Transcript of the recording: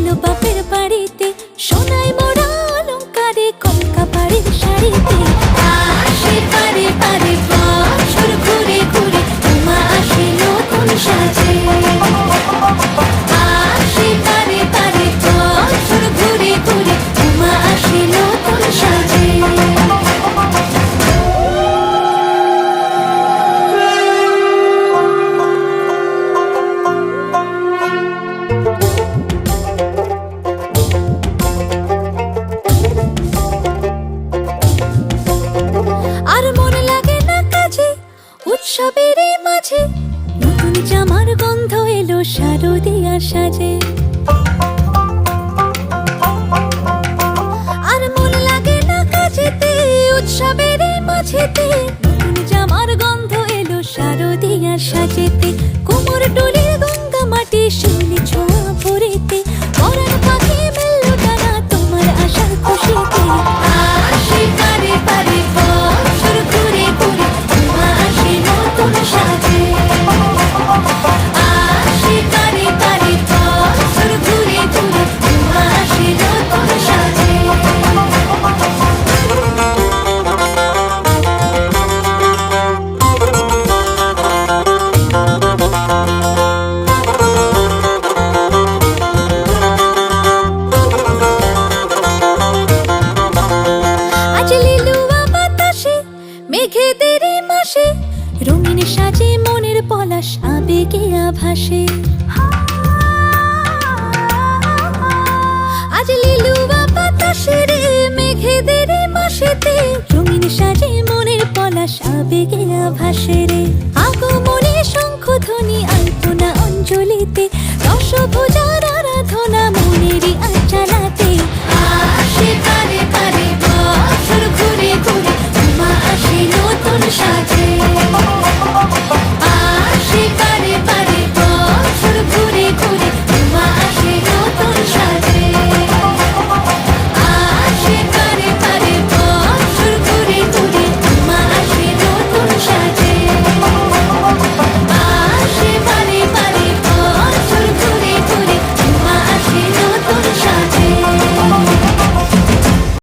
এলো বাপের বাড়িতে, সোনায় মোড়া অলংকারে কলকা বাড়ির শাড়িতে। আসে পারে পারে বছর ঘুরে ঘুরে, উমা আসে নতুন সাজে। আসে পারে পারে বছর ঘুরে ঘুরে, উমা আসে নতুন সাজে। আর মন লাগে না কাজে, উৎসবের মাঝে নতুন জামার গন্ধ এলো শারদিয়ার সাজে। আর মন লাগে না কাজেতে, উৎসবের মাঝেতে নতুন জামার গন্ধ এলো শারদিয়ার সাজেতে। কোমর ডোলে গঙ্গা মাটি শিউলি ছোঁয়া ভরিতে, পরাণ পাখি মেললো ডানা তোমার আশার খুশিতে। আসে পারে পারে বছর ঘুরে ঘুরে, উমা আসে নতুন সাজে। আসে পারে পারে বছর ঘুরে ঘুরে, উমা আসে নতুন সাজে। আজ লিলুয়া বাতাসে, মেঘেদের মাসে, রঙিন সাজে মনের পলাশ আবেগে আভাসে। আজ লিলুয়া বাতাসে রে, মেঘেদের মাসেতে, রঙিন সাজে মনের পলাশ আবেগে আভাসে রে।